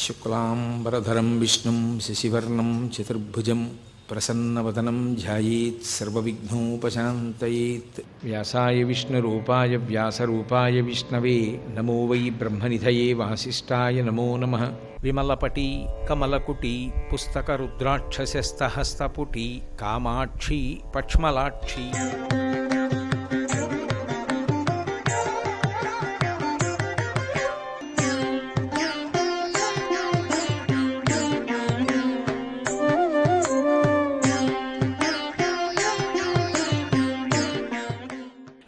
శుక్లాంబరధరం విష్ణుం శశివర్ణం చతుర్భుజం ప్రసన్నవదనం ధ్యాయేత్ సర్వవిఘ్నోపశాంతయేత్. వ్యాసాయ విష్ణురూపాయ వ్యాసరూపాయ విష్ణవే నమో వై బ్రహ్మనిధయే వాసిష్ఠాయ నమో నమః. విమలపటి కమలకుటి పుస్తకరుద్రాక్షసస్తహస్తపుటి కామాక్షి పక్ష్మలాక్షి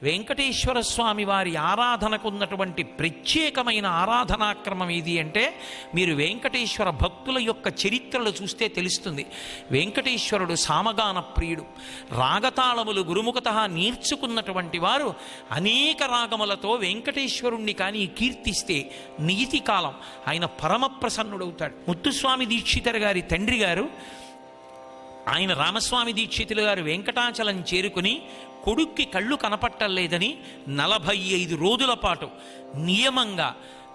వెంకటేశ్వర స్వామి వారి ఆరాధనకున్నటువంటి ప్రత్యేకమైన ఆరాధనాక్రమం ఏది అంటే, మీరు వెంకటేశ్వర భక్తుల యొక్క చరిత్రలు చూస్తే తెలుస్తుంది. వెంకటేశ్వరుడు సామగాన ప్రియుడు, రాగతాళములు గురుముఖత నేర్చుకున్నటువంటి వారు అనేక రాగములతో వెంకటేశ్వరుణ్ణి కానీ కీర్తిస్తే నియతి కాలం ఆయన పరమ ప్రసన్నుడవుతాడు. ముత్తుస్వామి దీక్షితర్ గారి తండ్రి గారు ఆయన రామస్వామి దీక్షితులు గారు వెంకటాచలం చేరుకుని కొడుక్కి కళ్ళు కనపట్టలేదని 45 రోజుల పాటు నియమంగా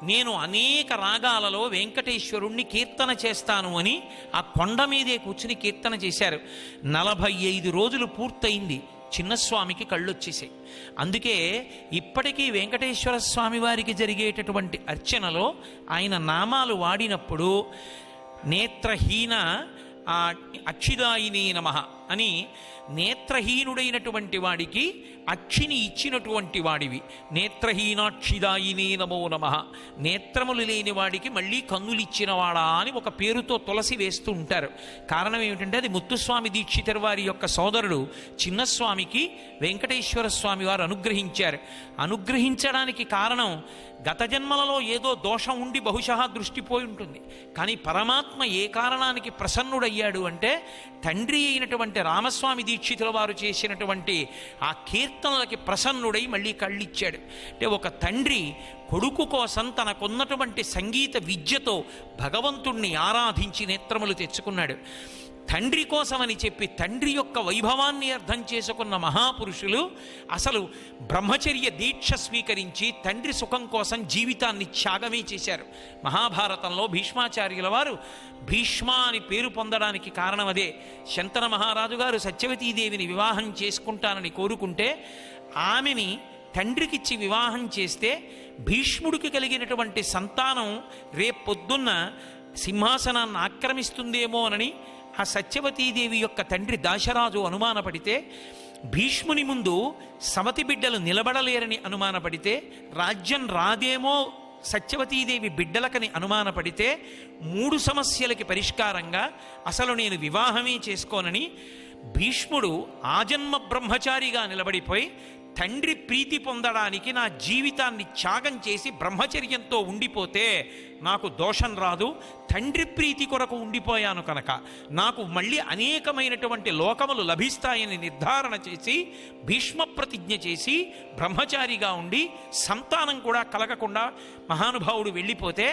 నేను అనేక రాగాలలో వెంకటేశ్వరుణ్ణి కీర్తన చేస్తాను అని ఆ కొండ మీదే కూర్చుని కీర్తన చేశారు. 45 రోజులు పూర్తయింది, చిన్నస్వామికి కళ్ళొచ్చేసాయి. అందుకే ఇప్పటికీ వెంకటేశ్వర స్వామి వారికి జరిగేటటువంటి అర్చనలో ఆయన నామాలు వాడినప్పుడు నేత్రహీన అక్షిదాయినే నమః అని, నేత్రహీనుడైనటువంటి వాడికి అక్షిని ఇచ్చినటువంటి వాడివి, నేత్రహీనాక్షిదాయినే నమో నమః, నేత్రములు లేని వాడికి మళ్ళీ కన్నులిచ్చిన వాడా అని ఒక పేరుతో తులసి వేస్తూ ఉంటారు. కారణం ఏమిటంటే అది ముత్తుస్వామి దీక్షితర్ వారి యొక్క సోదరుడు చిన్నస్వామికి వెంకటేశ్వర స్వామి వారు అనుగ్రహించారు. అనుగ్రహించడానికి కారణం గత జన్మలలో ఏదో దోషం ఉండి బహుశా దృష్టిపోయి ఉంటుంది. కానీ పరమాత్మ ఏ కారణానికి ప్రసన్నుడయ్యాడు అంటే, తండ్రి అయినటువంటి రామస్వామి దీక్షితుల వారు చేసినటువంటి ఆ కీర్తనలకి ప్రసన్నుడై మళ్ళీ కళ్ళిచ్చాడు. అంటే ఒక తండ్రి కొడుకు కోసం తనకున్నటువంటి సంగీత విద్యతో భగవంతుణ్ణి ఆరాధించి నేత్రములు తెచ్చుకున్నాడు. తండ్రి కోసమని చెప్పి తండ్రి యొక్క వైభవాన్ని అర్థం చేసుకున్న మహాపురుషులు అసలు బ్రహ్మచర్య దీక్ష స్వీకరించి తండ్రి సుఖం కోసం జీవితాన్ని త్యాగమే చేశారు. మహాభారతంలో భీష్మాచార్యుల వారు భీష్మ అని పేరు పొందడానికి కారణం అదే. శంతన మహారాజు గారు సత్యవతీదేవిని వివాహం చేసుకుంటానని కోరుకుంటే ఆమెని తండ్రికిచ్చి వివాహం చేస్తే భీష్ముడికి కలిగినటువంటి సంతానం రేపొద్దున్న సింహాసనాన్ని ఆక్రమిస్తుందేమోనని ఆ సత్యవతీదేవి యొక్క తండ్రి దాశరాజు అనుమానపడితే, భీష్ముని ముందు సవతి బిడ్డలు నిలబడలేరని అనుమానపడితే, రాజ్యం రాదేమో సత్యవతీదేవి బిడ్డలకని అనుమానపడితే, 3 సమస్యలకి పరిష్కారంగా అసలు నేను వివాహమే చేసుకోనని భీష్ముడు ఆజన్మ బ్రహ్మచారిగా నిలబడిపోయి, తండ్రి ప్రీతి పొందడానికి నా జీవితాన్ని త్యాగం చేసి బ్రహ్మచర్యంతో ఉండిపోతే నాకు దోషం రాదు, తండ్రి ప్రీతి కొరకు ఉండిపోయాను కనుక నాకు మళ్ళీ అనేకమైనటువంటి లోకములు లభిస్తాయని నిర్ధారణ చేసి భీష్మ ప్రతిజ్ఞ చేసి బ్రహ్మచారిగా ఉండి సంతానం కూడా కలగకుండా మహానుభావుడు వెళ్ళిపోతే,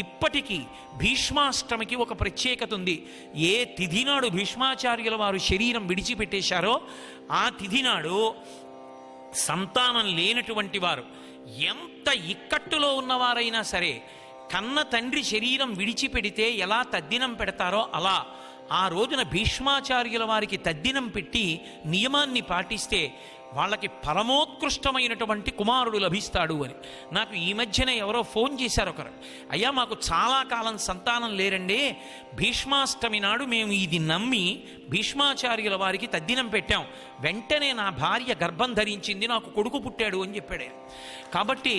ఇప్పటికీ భీష్మాష్టమికి ఒక ప్రత్యేకత ఉంది. ఏ తిథినాడు భీష్మాచార్యుల వారు శరీరం విడిచిపెట్టేశారో ఆ తిథినాడు సంతానం లేనటువంటి వారు ఎంత ఇక్కట్టులో ఉన్నవారైనా సరే కన్న తండ్రి శరీరం విడిచిపెడితే ఎలా తద్దినం పెడతారో అలా ఆ రోజున భీష్మాచార్యుల వారికి తద్దినం పెట్టి నియమాన్ని పాటిస్తే వాళ్ళకి పరమోత్కృష్టమైనటువంటి కుమారుడు లభిస్తాడు అని. నాకు ఈ మధ్యనే ఎవరో ఫోన్ చేశారు ఒకరు, అయ్యా మాకు చాలా కాలం సంతానం లేరండి, భీష్మాష్టమి నాడు మేము ఇది నమ్మి భీష్మాచార్యుల వారికి తద్దినం పెట్టాం, వెంటనే నా భార్య గర్భం ధరించింది, నాకు కొడుకు పుట్టాడు అని చెప్పాడు. కాబట్టి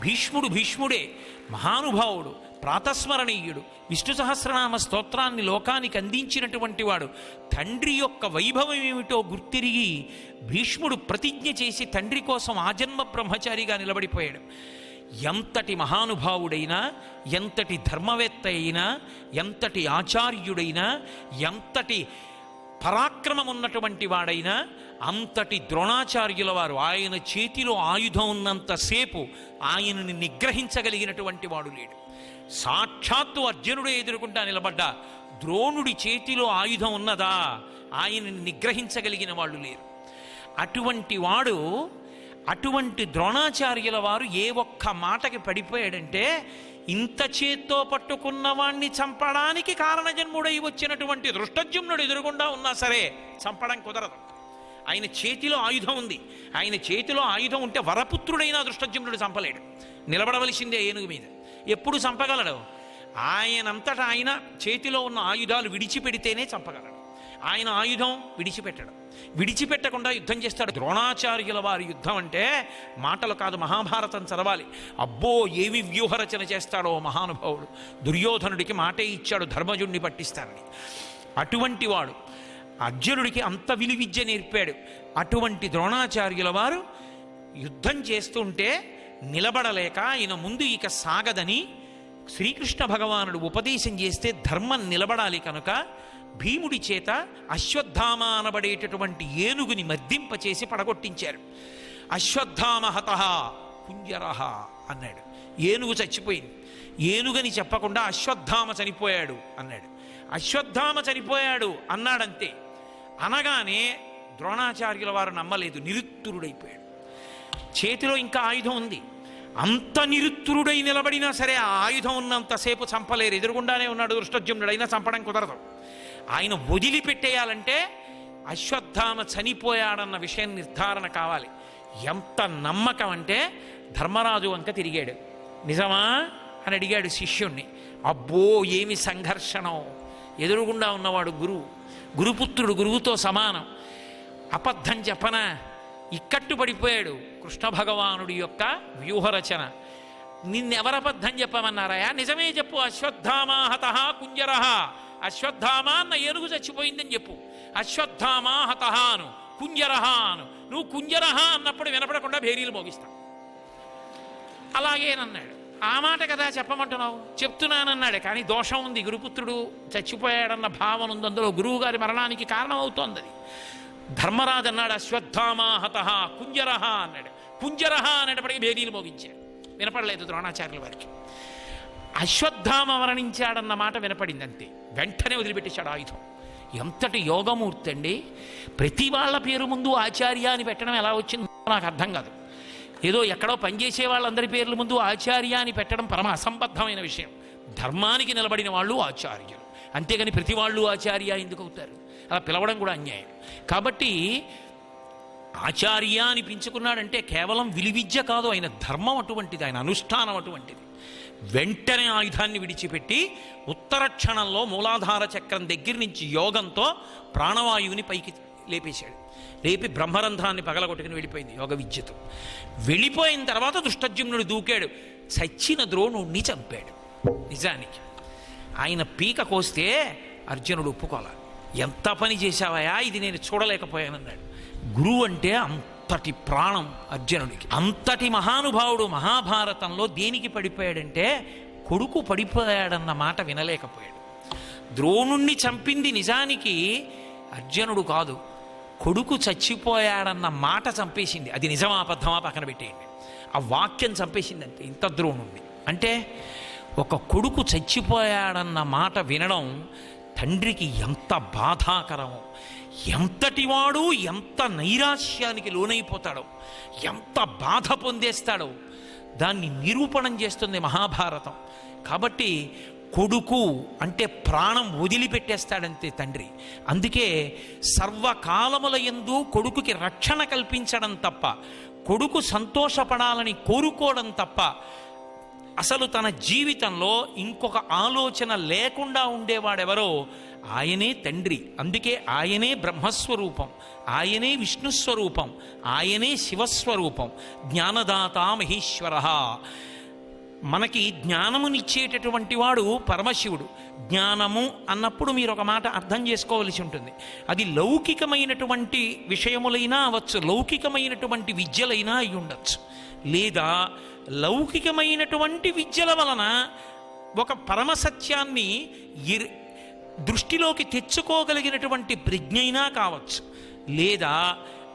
భీష్ముడే మహానుభావుడు, ప్రాతస్మరణీయుడు, విష్ణు సహస్రనామ స్తోత్రాన్ని లోకానికి అందించినటువంటి వాడు. తండ్రి యొక్క వైభవం ఏమిటో గుర్తిరిగి భీష్ముడు ప్రతిజ్ఞ చేసి తండ్రి కోసం ఆజన్మ బ్రహ్మచారిగా నిలబడిపోయాడు. ఎంతటి మహానుభావుడైనా, ఎంతటి ధర్మవేత్త అయినా, ఎంతటి ఆచార్యుడైనా, ఎంతటి పరాక్రమం ఉన్నటువంటి వాడైనా, అంతటి ద్రోణాచార్యుల వారు ఆయన చేతిలో ఆయుధం ఉన్నంతసేపు ఆయనని నిగ్రహించగలిగినటువంటి వాడు లేడు. సాక్షాత్తు అర్జునుడే ఎదుర్కొంటా నిలబడ్డా ద్రోణుడి చేతిలో ఆయుధం ఉన్నదా, ఆయనని నిగ్రహించగలిగిన వాళ్ళు లేరు. అటువంటి వాడు, అటువంటి ద్రోణాచార్యుల వారు ఏ ఒక్క మాటకి పడిపోయాడంటే ఇంత చేత్తో పట్టుకున్న వాణ్ణి చంపడానికి కారణజన్ముడై వచ్చినటువంటి దృష్టజుమ్నుడు ఎదురుగుండా ఉన్నా సరే చంపడం కుదరదు. ఆయన చేతిలో ఆయుధం ఉంది. ఆయన చేతిలో ఆయుధం ఉంటే వరపుత్రుడైన దృష్టజుమ్నుడు చంపలేడు. నిలబడవలసిందే ఏనుగు మీద. ఎప్పుడు చంపగలడు? ఆయనంతటా ఆయన చేతిలో ఉన్న ఆయుధాలు విడిచిపెడితేనే చంపగలడు. ఆయన ఆయుధం విడిచిపెట్టడం. విడిచిపెట్టకుండా యుద్ధం చేస్తాడు. ద్రోణాచార్యుల వారి యుద్ధం అంటే మాటలు కాదు, మహాభారతం చదవాలి. అబ్బో ఏమి వ్యూహరచన చేస్తాడో మహానుభావుడు. దుర్యోధనుడికి మాటే ఇచ్చాడు ధర్మజుణ్ణి పట్టిస్తానని. అటువంటి వాడు అర్జునుడికి అంత విలువిద్య నేర్పాడు. అటువంటి ద్రోణాచార్యుల వారు యుద్ధం చేస్తుంటే నిలబడలేక ఆయన ముందు ఇక సాగదని శ్రీకృష్ణ భగవానుడు ఉపదేశం చేస్తే ధర్మం నిలబడాలి కనుక భీముడి చేత అశ్వత్థామ అనబడేటటువంటి ఏనుగుని మర్దింపచేసి పడగొట్టించారు. అశ్వత్థామ హతః కుంజరః అన్నాడు. ఏనుగు చచ్చిపోయింది. ఏనుగని చెప్పకుండా అశ్వత్థామ చనిపోయాడు అన్నాడు. అశ్వత్థామ చనిపోయాడు అన్నాడంతే. అనగానే ద్రోణాచార్యుల వారు నమ్మలేదు, నిరుత్తురుడైపోయాడు. చేతిలో ఇంకా ఆయుధం ఉంది. అంత నిరుత్తురుడై నిలబడినా సరే ఆ ఆయుధం ఉన్నంతసేపు చంపలేరు. ఎదురుగుండానే ఉన్నాడు దృష్టజుమ్నుడు, అయినా చంపడం కుదరదు. ఆయన వదిలిపెట్టేయాలంటే అశ్వత్థామ చనిపోయాడన్న విషయం నిర్ధారణ కావాలి. ఎంత నమ్మకం అంటే ధర్మరాజు వంక తిరిగాడు. నిజమా అని అడిగాడు శిష్యుణ్ణి. అబ్బో ఏమి సంఘర్షణం! ఎదురుగుండా ఉన్నవాడు గురుపుత్రుడు, గురువుతో సమానం. అబద్ధం చెప్పనా? ఇక్కట్టు పడిపోయాడు కృష్ణ భగవానుడి యొక్క వ్యూహరచన. నిన్నెవరబద్ధం చెప్పమన్నారాయా? నిజమే చెప్పు. అశ్వత్థామ హతః కుంజరః. అశ్వత్థామ అన్న ఏనుగు చచ్చిపోయిందని చెప్పు. అశ్వత్థామ హతః అను, కుంజరః అను. నువ్వు కుంజరః అన్నప్పుడు వినపడకుండా భేరీలు మోగిస్తావు. అలాగేనన్నాడు. ఆ మాట కదా చెప్పమంటున్నావు? చెప్తున్నానన్నాడు. కానీ దోషం ఉంది. గురుపుత్రుడు చచ్చిపోయాడన్న భావన ఉంది అందులో. గురువు గారి మరణానికి కారణం అవుతోంది అది. ధర్మరాజు అన్నాడు అశ్వత్థామ హతః కుంజరః అన్నాడు. కుంజరః అనేటప్పటికీ భేరీలు మోగించాడు. వినపడలేదు ద్రోణాచార్యుల వారికి. అశ్వత్థామ మరణించాడన్న మాట వినపడింది అంతే. వెంటనే వదిలిపెట్టేశాడు ఆయుధం. ఎంతటి యోగమూర్తి అండి! ప్రతి వాళ్ళ పేరు ముందు ఆచార్య అని పెట్టడం ఎలా వచ్చిందో నాకు అర్థం కాదు. ఏదో ఎక్కడో పనిచేసే వాళ్ళందరి పేర్ల ముందు ఆచార్య అని పెట్టడం పరమ అసంబద్ధమైన విషయం. ధర్మానికి నిలబడిన వాళ్ళు ఆచార్యులు, అంతేగాని ప్రతి వాళ్ళు ఆచార్య ఎందుకు అవుతారు? అలా పిలవడం కూడా అన్యాయం. కాబట్టి ఆచార్య అని పెంచుకున్నాడంటే కేవలం విలువిద్య కాదు, ఆయన ధర్మం అటువంటిది, ఆయన అనుష్ఠానం అటువంటిది. వెంటనే ఆయుధాన్ని విడిచిపెట్టి ఉత్తర క్షణంలో మూలాధార చక్రం దగ్గర నుంచి యోగంతో ప్రాణవాయువుని పైకి లేపేశాడు. లేపి బ్రహ్మరంధ్రాన్ని పగలగొట్టుకుని వెళ్ళిపోయింది యోగ విద్యతో. వెళ్ళిపోయిన తర్వాత దృష్టజుమ్నుడు దూకాడు. చచ్చిన ద్రోణుణ్ణి చంపాడు. నిజానికి ఆయన పీక కోస్తే అర్జునుడు ఒప్పుకోవాలి. ఎంత పని చేశావయా, ఇది నేను చూడలేకపోయానన్నాడు. గురువు అంటే అంతటి ప్రాణం అర్జునుడికి. అంతటి మహానుభావుడు మహాభారతంలో దేనికి పడిపోయాడంటే కొడుకు పడిపోయాడన్న మాట వినలేకపోయాడు. ద్రోణుణ్ణి చంపింది నిజానికి అర్జునుడు కాదు, కొడుకు చచ్చిపోయాడన్న మాట చంపేసింది. అది నిజమా అబద్ధమా పక్కన పెట్టేయండి. ఆ వాక్యం చంపేసింది అంతే. ఇంత ద్రోణుణ్ణి అంటే ఒక కొడుకు చచ్చిపోయాడన్న మాట వినడం తండ్రికి ఎంత బాధాకరమో, ఎంతటివాడు ఎంత నైరాశ్యానికి లోనైపోతాడో, ఎంత బాధ పొందేస్తాడో దాన్ని నిరూపణం చేస్తుంది మహాభారతం. కాబట్టి కొడుకు అంటే ప్రాణం వదిలిపెట్టేస్తాడంతే తండ్రి. అందుకే సర్వకాలముల యందు కొడుకుకి రక్షణ కల్పించడం తప్ప, కొడుకు సంతోషపడాలని కోరుకోవడం తప్ప అసలు తన జీవితంలో ఇంకొక ఆలోచన లేకుండా ఉండేవాడెవరో ఆయనే తండ్రి. అందుకే ఆయనే బ్రహ్మస్వరూపం, ఆయనే విష్ణుస్వరూపం, ఆయనే శివస్వరూపం. జ్ఞానదాత మహేశ్వర. మనకి జ్ఞానమునిచ్చేటటువంటి వాడు పరమశివుడు. జ్ఞానము అన్నప్పుడు మీరు ఒక మాట అర్థం చేసుకోవలసి ఉంటుంది. అది లౌకికమైనటువంటి విషయములైనా అవ్వచ్చు, లౌకికమైనటువంటి విద్యలైనా అయి ఉండొచ్చు, లేదా లౌకికమైనటువంటి విద్యల వలన ఒక పరమసత్యాన్ని దృష్టిలోకి తెచ్చుకోగలిగినటువంటి ప్రజ్ఞైనా కావచ్చు, లేదా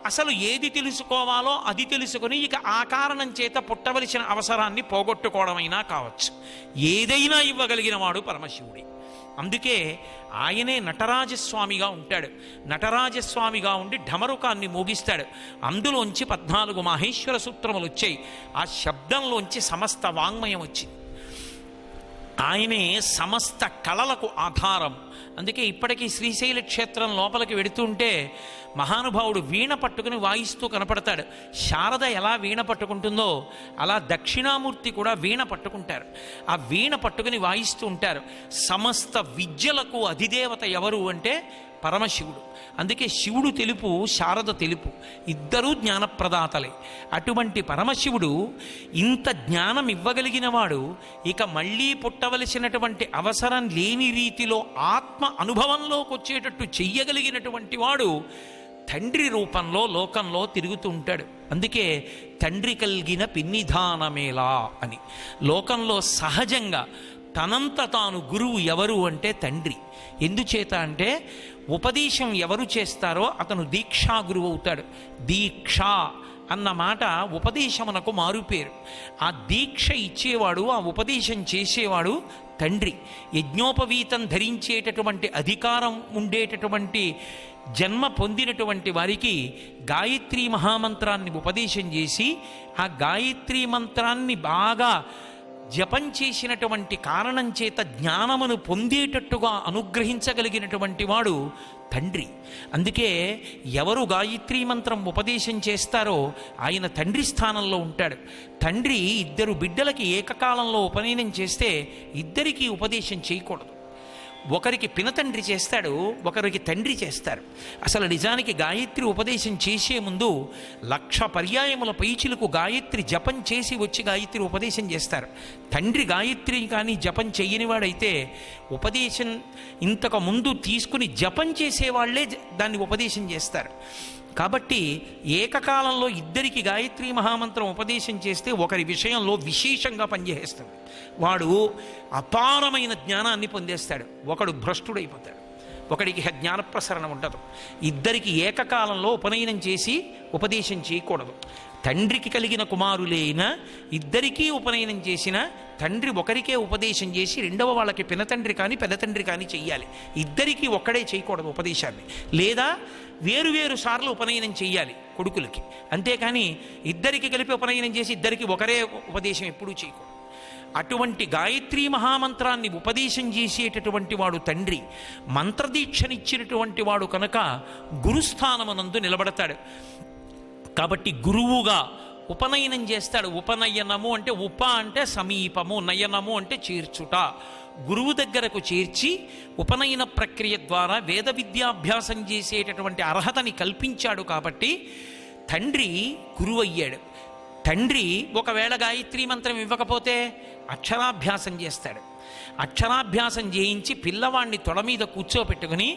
అసలు ఏది తెలుసుకోవాలో అది తెలుసుకొని ఇక ఆ కారణం చేత పుట్టవలసిన అవసరాన్ని పోగొట్టుకోవడమైనా కావచ్చు. ఏదైనా ఇవ్వగలిగిన వాడు పరమశివుడే. అందుకే ఆయనే నటరాజస్వామిగా ఉంటాడు. నటరాజస్వామిగా ఉండి ఢమరుకాన్ని మోగిస్తాడు. అందులోంచి 14 మాహేశ్వర సూత్రములు వచ్చాయి. ఆ శబ్దంలోంచి సమస్త వాంగ్మయం వచ్చింది. ఆయనే సమస్త కళలకు ఆధారం. అందుకే ఇప్పటికీ శ్రీశైల క్షేత్రం లోపలికి వెడుతుంటే మహానుభావుడు వీణ పట్టుకుని వాయిస్తూ కనపడతాడు. శారద ఎలా వీణ పట్టుకుంటుందో అలా దక్షిణామూర్తి కూడా వీణ పట్టుకుంటారు. ఆ వీణ పట్టుకుని వాయిస్తూ ఉంటారు. సమస్త విద్యలకు అధిదేవత ఎవరు అంటే పరమశివుడు. అందుకే శివుడు తెలుపు, శారద తెలుపు, ఇద్దరూ జ్ఞానప్రదాతలే. అటువంటి పరమశివుడు ఇంత జ్ఞానం ఇవ్వగలిగిన వాడు ఇక మళ్ళీ పుట్టవలసినటువంటి అవసరం లేని రీతిలో ఆత్మ అనుభవంలోకి వచ్చేటట్టు చెయ్యగలిగినటువంటి వాడు తండ్రి రూపంలో లోకంలో తిరుగుతూ ఉంటాడు. అందుకే తండ్రి కలిగిన పిన్నిధానమేలా అని. లోకంలో సహజంగా తనంత తాను గురువు ఎవరు అంటే తండ్రి. ఎందుచేత అంటే ఉపదేశం ఎవరు చేస్తారో అతను దీక్షా గురువు అవుతాడు. దీక్ష అన్న మాట ఉపదేశమునకు మారుపేరు. ఆ దీక్ష ఇచ్చేవాడు, ఆ ఉపదేశం చేసేవాడు తండ్రి. యజ్ఞోపవీతం ధరించేటటువంటి అధికారం ఉండేటటువంటి జన్మ పొందినటువంటి వారికి గాయత్రీ మహామంత్రాన్ని ఉపదేశం చేసి ఆ గాయత్రీ మంత్రాన్ని బాగా జపం చేసినటువంటి కారణం చేత జ్ఞానమును పొందేటట్టుగా అనుగ్రహించగలిగినటువంటి వాడు తండ్రి. అందుకే ఎవరు గాయత్రీ మంత్రం ఉపదేశం చేస్తారో ఆయన తండ్రి స్థానంలో ఉంటాడు. తండ్రి ఇద్దరు బిడ్డలకి ఏకకాలంలో ఉపనయనం చేస్తే ఇద్దరికీ ఉపదేశం చేయకూడదు. ఒకరికి పినతండ్రి చేస్తాడు, ఒకరికి తండ్రి చేస్తారు. అసలు నిజానికి గాయత్రి ఉపదేశం చేసే ముందు 1,00,000 పర్యాయముల పైచిలకు గాయత్రి జపం చేసి వచ్చి గాయత్రి ఉపదేశం చేస్తారు. తండ్రి గాయత్రి కానీ జపం చెయ్యనివాడైతే ఉపదేశం ఇంతకు ముందు తీసుకుని జపం చేసేవాళ్లే దాన్ని ఉపదేశం చేస్తారు. కాబట్టి ఏకకాలంలో ఇద్దరికి గాయత్రీ మహామంత్రం ఉపదేశం చేస్తే ఒకరి విషయంలో విశేషంగా పనిచేస్తాడు. వాడు అపారమైన జ్ఞానాన్ని పొందేస్తాడు. ఒకడు భ్రష్టుడైపోతాడు, ఒకడికి జ్ఞానప్రసరణ ఉండదు. ఇద్దరికి ఏకకాలంలో ఉపనయనం చేసి ఉపదేశం చేయకూడదు. తండ్రికి కలిగిన కుమారులైన ఇద్దరికీ ఉపనయనం చేసిన తండ్రి ఒకరికే ఉపదేశం చేసి రెండవ వాళ్ళకి పినతండ్రి కానీ పెద్దతండ్రి కానీ చెయ్యాలి. ఇద్దరికీ ఒక్కడే చేయకూడదు ఉపదేశాన్ని. లేదా వేరు సార్లు ఉపనయనం చెయ్యాలి కొడుకులకి. అంతేకాని ఇద్దరికి కలిపి ఉపనయనం చేసి ఇద్దరికి ఒకరే ఉపదేశం ఎప్పుడూ చేయకూడదు. అటువంటి గాయత్రీ మహామంత్రాన్ని ఉపదేశం చేసేటటువంటి వాడు తండ్రి. మంత్రదీక్షనిచ్చినటువంటి వాడు కనుక గురుస్థానమునందు నిలబడతాడు. కాబట్టి గురువుగా ఉపనయనం చేస్తాడు. ఉపనయనము అంటే ఉప అంటే సమీపము, నయనము అంటే చేర్చుట. గురువు దగ్గరకు చేర్చి ఉపనయన ప్రక్రియ ద్వారా వేద విద్యాభ్యాసం చేసేటటువంటి అర్హతని కల్పించాడు. కాబట్టి తండ్రి గురువు అయ్యాడు. తండ్రి ఒకవేళ గాయత్రీ మంత్రం ఇవ్వకపోతే అక్షరాభ్యాసం చేస్తాడు. అక్షరాభ్యాసం చేయించి పిల్లవాడిని తొడ మీద కూర్చోపెట్టుకుని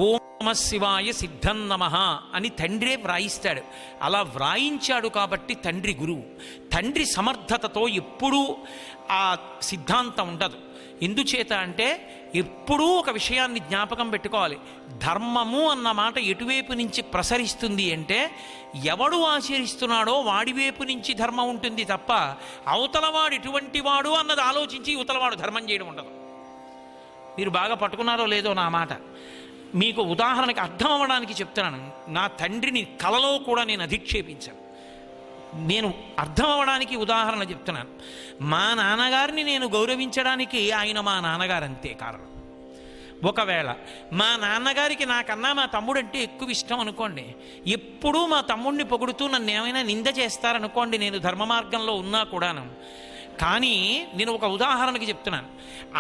ఓం నమ శివాయ సిద్ధం నమః అని తండ్రే వ్రాయిస్తాడు. అలా వ్రాయించాడు కాబట్టి తండ్రి గురువు. తండ్రి సమర్థతతో ఎప్పుడూ ఆ సిద్ధాంతం ఉండదు. ఎందుచేత అంటే ఎప్పుడూ ఒక విషయాన్ని జ్ఞాపకం పెట్టుకోవాలి. ధర్మము అన్న మాట ఎటువైపు నుంచి ప్రసరిస్తుంది అంటే ఎవడు ఆచరిస్తున్నాడో వాడివైపు నుంచి ధర్మం ఉంటుంది తప్ప అవతలవాడు ఎటువంటి వాడు అన్నది ఆలోచించి యువతలవాడు ధర్మం చేయడం ఉండదు. మీరు బాగా పట్టుకున్నారో లేదో నా మాట. మీకు ఉదాహరణకి అర్థం అవ్వడానికి చెప్తున్నాను. నా తండ్రిని కలలో కూడా నేను అధిక్షేపించాను. నేను అర్థం అవ్వడానికి ఉదాహరణ చెప్తున్నాను. మా నాన్నగారిని నేను గౌరవించడానికి ఆయన మా నాన్నగారు అంతే కారణం. ఒకవేళ మా నాన్నగారికి నాకన్నా మా తమ్ముడంటే ఎక్కువ ఇష్టం అనుకోండి, ఎప్పుడూ మా తమ్ముడిని పొగుడుతూ నన్ను ఏమైనా నింద చేస్తారనుకోండి, నేను ధర్మ మార్గంలో ఉన్నా కూడాను. కానీ నేను ఒక ఉదాహరణకి చెప్తున్నాను.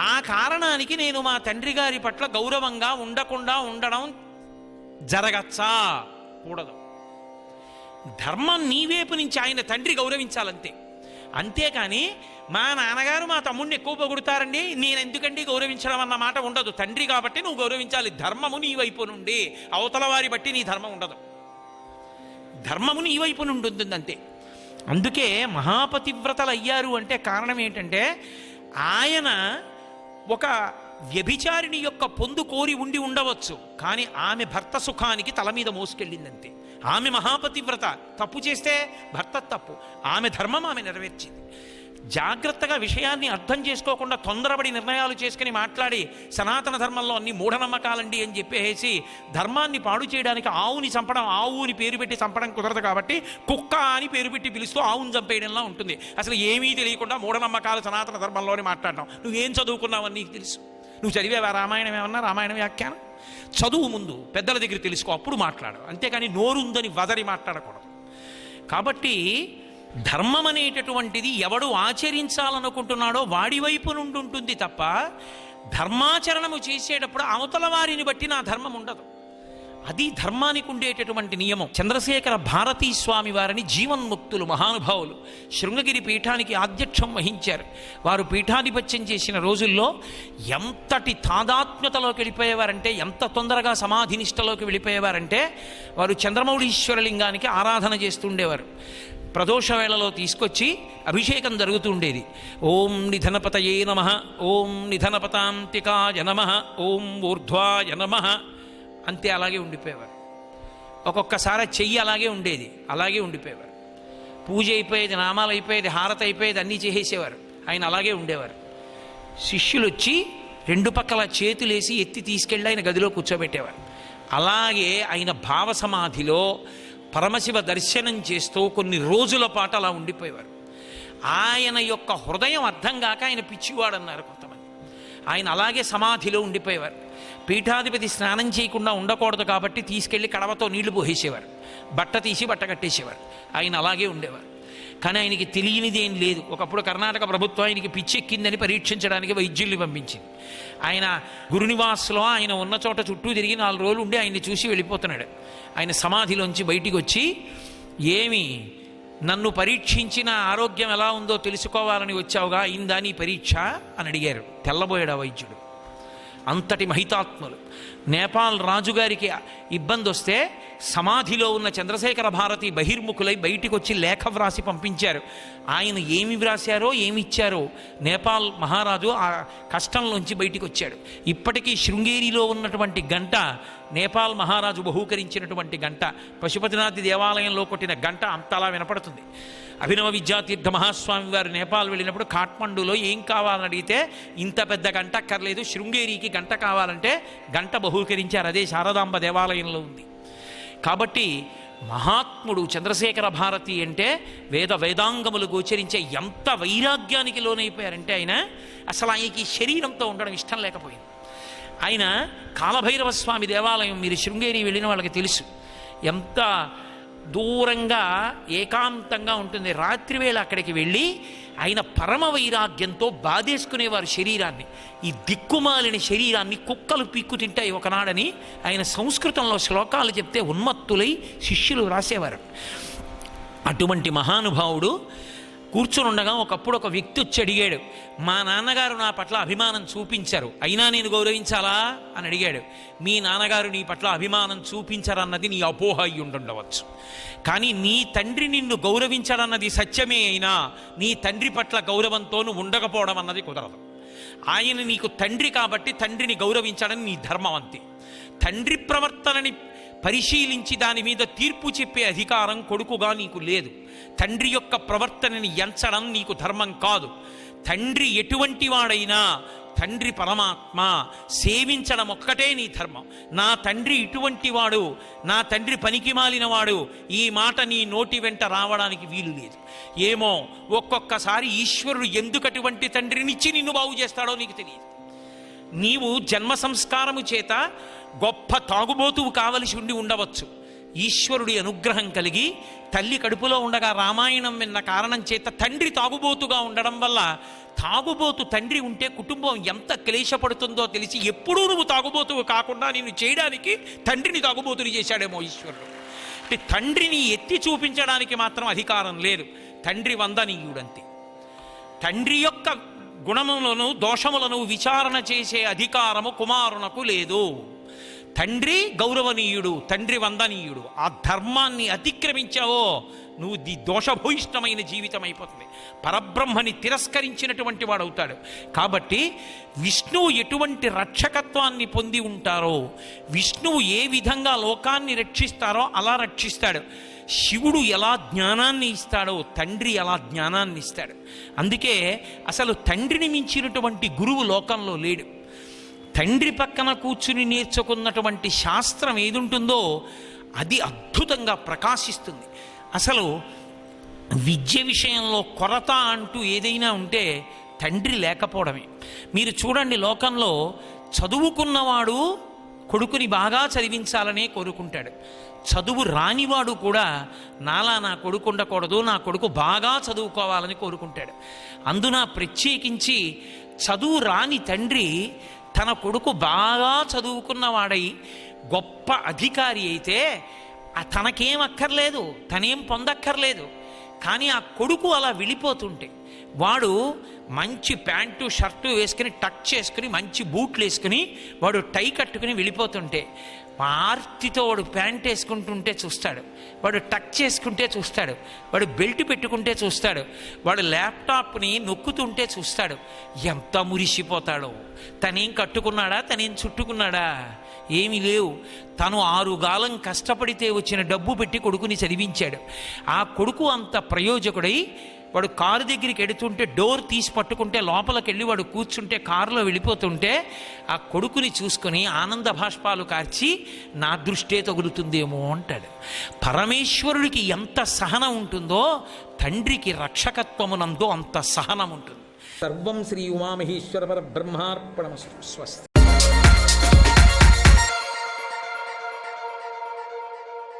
ఆ కారణానికి నేను మా తండ్రి గారి పట్ల గౌరవంగా ఉండకుండా ఉండడం జరగచ్చా? కూడదు. ధర్మం నీవేపు నుంచి ఆయన తండ్రి గౌరవించాలంతే. అంతేకాని మా నాన్నగారు మా తమ్ముడిని ఎక్కువ పొగుడుతారండి, నేను ఎందుకండి గౌరవించడం అన్న మాట ఉండదు. తండ్రి కాబట్టి నువ్వు గౌరవించాలి. ధర్మము నీ వైపు నుండి, అవతల వారి బట్టి నీ ధర్మం ఉండదు. ధర్మము నీ వైపు నుండి ఉంటుంది అంతే. అందుకే మహాపతివ్రతలు అయ్యారు అంటే కారణం ఏంటంటే ఆయన ఒక వ్యభిచారిణి యొక్క పొందు కోరి ఉండి ఉండవచ్చు, కానీ ఆమె భర్త సుఖానికి తల మీద మోసుకెళ్ళిందంతే. ఆమె మహాపతివ్రత. తప్పు చేస్తే భర్త తప్పు, ఆమె ధర్మం ఆమె నెరవేర్చింది. జాగ్రత్తగా విషయాన్ని అర్థం చేసుకోకుండా తొందరపడి నిర్ణయాలు చేసుకుని మాట్లాడి సనాతన ధర్మంలో అన్ని మూఢనమ్మకాలండి అని చెప్పేసి ధర్మాన్ని పాడు చేయడానికి ఆవుని చంపడం, ఆవుని పేరు పెట్టి చంపడం కుదరదు కాబట్టి కుక్క అని పేరు పెట్టి పిలుస్తూ ఆవుని చంపేయడంలా ఉంటుంది. అసలు ఏమీ తెలియకుండా మూఢనమ్మకాలు సనాతన ధర్మంలోనే మాట్లాడడం. నువ్వేం చదువుకున్నావని నీకు తెలుసు? నువ్వు చదివేవా రామాయణం? ఏమన్నా రామాయణ వ్యాఖ్యానం చదువు, ముందు పెద్దల దగ్గర తెలుసుకో, అప్పుడు మాట్లాడు. అంతేకాని నోరుందని వదరి మాట్లాడకూడదు. కాబట్టి ధర్మం అనేటటువంటిది ఎవడు ఆచరించాలనుకుంటున్నాడో వాడి వైపు నుండి ఉంటుంది తప్ప ధర్మాచరణము చేసేటప్పుడు అవతల వారిని బట్టి నా ధర్మం ఉండదు. అది ధర్మానికి ఉండేటటువంటి నియమం. చంద్రశేఖర భారతీ స్వామి వారిని జీవన్ముక్తులు మహానుభావులు శృంగగిరి పీఠానికి ఆధ్యక్షం వహించారు. వారు పీఠాధిపత్యం చేసిన రోజుల్లో ఎంతటి తాదాత్మ్యతలోకి వెళ్ళిపోయేవారంటే, ఎంత తొందరగా సమాధినిష్టలోకి వెళ్ళిపోయేవారంటే, వారు చంద్రమౌళీశ్వరలింగానికి ఆరాధన చేస్తుండేవారు. ప్రదోష వేళలో తీసుకొచ్చి అభిషేకం జరుగుతూ ఉండేది. ఓం నిధనపతయే నమః, ఓం నిధనపతాంతికాయ నమః, ఓం ఊర్ధ్వాయ నమః అంతే అలాగే ఉండిపోయేవారు. ఒక్కొక్కసారి చెయ్యి అలాగే ఉండేది, అలాగే ఉండిపోయేవారు. పూజ అయిపోయేది, నామాలు అయిపోయేది, హారతి అయిపోయేది, అన్నీ చేసేసేవారు. ఆయన అలాగే ఉండేవారు. శిష్యులు వచ్చి రెండు పక్కల చేతులేసి ఎత్తి తీసుకెళ్ళి ఆయన గదిలో కూర్చోబెట్టేవారు. అలాగే ఆయన భావ సమాధిలో పరమశివ దర్శనం చేస్తూ కొన్ని రోజుల పాటు అలా ఉండిపోయేవారు. ఆయన యొక్క హృదయం అర్థం కాక ఆయన పిచ్చివాడన్నారు కొంతమంది. ఆయన అలాగే సమాధిలో ఉండిపోయేవారు. పీఠాధిపతి స్నానం చేయకుండా ఉండకూడదు కాబట్టి తీసుకెళ్లి కడవతో నీళ్లు పోసేసేవారు, బట్ట తీసి బట్ట కట్టేసేవారు. ఆయన అలాగే ఉండేవారు. కానీ ఆయనకి తెలియనిది ఏం లేదు. ఒకప్పుడు కర్ణాటక ప్రభుత్వం ఆయనకి పిచ్చెక్కిందని పరీక్షించడానికి వైద్యుల్ని పంపించింది. ఆయన గురునివాస్లో ఆయన ఉన్న చోట చుట్టూ తిరిగి 4 రోజులు ఉండి ఆయన్ని చూసి వెళ్ళిపోతున్నాడు. ఆయన సమాధిలోంచి బయటికి వచ్చి, ఏమి నన్ను పరీక్షించిన ఆరోగ్యం ఎలా ఉందో తెలుసుకోవాలని వచ్చావుగా, అయిందా నీ పరీక్ష అని అడిగారు. తెల్లబోయాడు ఆ వైద్యుడు. అంతటి మహితాత్ములు. నేపాల్ రాజుగారికి ఇబ్బంది వస్తే సమాధిలో ఉన్న చంద్రశేఖర భారతి బహిర్ముఖులై బయటికి వచ్చి లేఖ వ్రాసి పంపించారు. ఆయన ఏమి వ్రాశారో ఏమి ఇచ్చారో నేపాల్ మహారాజు ఆ కష్టంలోంచి బయటికి వచ్చాడు. ఇప్పటికీ శృంగేరిలో ఉన్నటువంటి గంట నేపాల్ మహారాజు బహూకరించినటువంటి గంట, పశుపతినాథ్ దేవాలయంలో కొట్టిన గంట అంతలా వినపడుతుంది. అభినవ విద్యాతీర్థ మహాస్వామి వారు నేపాల్ వెళ్ళినప్పుడు కాఠ్మండూలో ఏం కావాలని అడిగితే, ఇంత పెద్ద గంట అక్కర్లేదు, శృంగేరికి గంట కావాలంటే గంట బహూకరించారు. అదే శారదాంబ దేవాలయంలో ఉంది. కాబట్టి మహాత్ముడు చంద్రశేఖర భారతి అంటే వేదాంగములు గోచరించే ఎంత వైరాగ్యానికి లోనైపోయారంటే ఆయన అసలు ఆయనకి శరీరంతో ఉండడం ఇష్టం లేకపోయింది. ఆయన కాలభైరవ స్వామి దేవాలయం మీరు శృంగేరి వెళ్ళిన వాళ్ళకి తెలుసు, ఎంత దూరంగా ఏకాంతంగా ఉంటుంది. రాత్రివేళ అక్కడికి వెళ్ళి ఆయన పరమ వైరాగ్యంతో బాధేసుకునేవారు శరీరాన్ని. ఈ దిక్కుమాలిన శరీరాన్ని కుక్కలు పీక్కు తింటాయి ఒకనాడని ఆయన సంస్కృతంలో శ్లోకాలు చెప్తే ఉన్మత్తులై శిష్యులు రాసేవారు. అటువంటి మహానుభావుడు కూర్చునుండగా ఒకప్పుడు ఒక వ్యక్తి వచ్చి అడిగాడు, మా నాన్నగారు నా పట్ల అభిమానం చూపించారు, అయినా నేను గౌరవించాలా అని అడిగాడు. మీ నాన్నగారు నీ పట్ల అభిమానం చూపించరన్నది నీ అపోహ అయి ఉండవచ్చు, కానీ నీ తండ్రి నిన్ను గౌరవించడన్నది సత్యమే అయినా నీ తండ్రి పట్ల గౌరవంతో నువ్వు ఉండకపోవడం అన్నది కుదరదు. ఆయన నీకు తండ్రి కాబట్టి తండ్రిని గౌరవించడం నీ ధర్మం అంతే. తండ్రి ప్రవర్తనని పరిశీలించి దాని మీద తీర్పు చెప్పే అధికారం కొడుకుగా నీకు లేదు. తండ్రి యొక్క ప్రవర్తనని ఎంచడం నీకు ధర్మం కాదు. తండ్రి ఎటువంటి వాడైనా తండ్రి పరమాత్మ, సేవించడం ఒక్కటే నీ ధర్మం. నా తండ్రి ఇటువంటి వాడు, నా తండ్రి పనికి మాలినవాడు, ఈ మాట నీ నోటి వెంట రావడానికి వీలు లేదు. ఏమో ఒక్కొక్కసారి ఈశ్వరుడు ఎందుకు అటువంటి తండ్రినిచ్చి నిన్ను బాగు చేస్తాడో నీకు తెలియదు. నీవు జన్మ సంస్కారము చేత గొప్ప తాగుబోతువు కావలసి ఉండవచ్చు. ఈశ్వరుడి అనుగ్రహం కలిగి తల్లి కడుపులో ఉండగా రామాయణం విన్న కారణం చేత తండ్రి తాగుబోతుగా ఉండడం వల్ల, తాగుబోతు తండ్రి ఉంటే కుటుంబం ఎంత క్లేశపడుతుందో తెలిసి ఎప్పుడూ నువ్వు తాగుబోతువు కాకుండా నిన్ను చేయడానికి తండ్రిని తాగుబోతుని చేశాడేమో ఈశ్వరుడు. అంటే తండ్రిని ఎత్తి చూపించడానికి మాత్రం అధికారం లేదు. తండ్రి వందనీయుడంతే. తండ్రి యొక్క గుణములను దోషములను విచారణ చేసే అధికారము కుమారునకు లేదు. తండ్రి గౌరవనీయుడు, తండ్రి వందనీయుడు. ఆ ధర్మాన్ని అతిక్రమించావో నువ్వు దోషభూయిష్టమైన జీవితం అయిపోతుంది. పరబ్రహ్మని తిరస్కరించినటువంటి వాడు అవుతాడు. కాబట్టి విష్ణువు ఎటువంటి రక్షకత్వాన్ని పొంది ఉంటారో, విష్ణువు ఏ విధంగా లోకాన్ని రక్షిస్తారో అలా రక్షిస్తాడు. శివుడు ఎలా జ్ఞానాన్ని ఇస్తాడో తండ్రి ఎలా జ్ఞానాన్ని ఇస్తాడు. అందుకే అసలు తండ్రిని మించినటువంటి గురువు లోకంలో లేడు. తండ్రి పక్కన కూర్చుని నేర్చుకున్నటువంటి శాస్త్రం ఏదుంటుందో అది అద్భుతంగా ప్రకాశిస్తుంది. అసలు విద్య విషయంలో కొరత అంటూ ఏదైనా ఉంటే తండ్రి లేకపోవడమే. మీరు చూడండి, లోకంలో చదువుకున్నవాడు కొడుకుని బాగా చదివించాలనే కోరుకుంటాడు. చదువు రానివాడు కూడా నాలా నా కొడుకు ఉండకూడదు, నా కొడుకు బాగా చదువుకోవాలని కోరుకుంటాడు. అందున ప్రత్యేకించి చదువు రాని తండ్రి తన కొడుకు బాగా చదువుకున్నవాడై గొప్ప అధికారి అయితే తనకేం అక్కర్లేదు, తనేం పొందక్కర్లేదు. కానీ ఆ కొడుకు అలా వెళ్ళిపోతుంటే, వాడు మంచి ప్యాంటు షర్టు వేసుకుని టక్ చేసుకుని మంచి బూట్లు వేసుకుని వాడు టై కట్టుకుని వెళ్ళిపోతుంటే ఆర్తితో వాడు ప్యాంట్ వేసుకుంటుంటే చూస్తాడు, వాడు టక్ చేసుకుంటే చూస్తాడు, వాడు బెల్ట్ పెట్టుకుంటే చూస్తాడు, వాడు ల్యాప్టాప్ని నొక్కుతుంటే చూస్తాడు. ఎంత మురిసిపోతాడో! తనేం కట్టుకున్నాడా, తనేం చుట్టుకున్నాడా? ఏమీ లేవు. తను 6 గాలం కష్టపడితే వచ్చిన డబ్బు పెట్టి కొడుకుని చదివించాడు. ఆ కొడుకు అంత ప్రయోజకుడై వాడు కారు దగ్గరికి ఎడుతుంటే డోర్ తీసి పట్టుకుంటే లోపలికి వెళ్ళి వాడు కూర్చుంటే కారులో వెళ్ళిపోతుంటే ఆ కొడుకుని చూసుకొని ఆనంద భాష్పాలు కార్చి నా దృష్టే తగులుతుందేమో అంటాడు. పరమేశ్వరుడికి ఎంత సహనం ఉంటుందో తండ్రికి రక్షకత్వమునందు అంత సహనం ఉంటుంది. సర్వం శ్రీ ఉమామహేశ్వర పరబ్రహ్మార్పణమస్తు. స్వస్తి.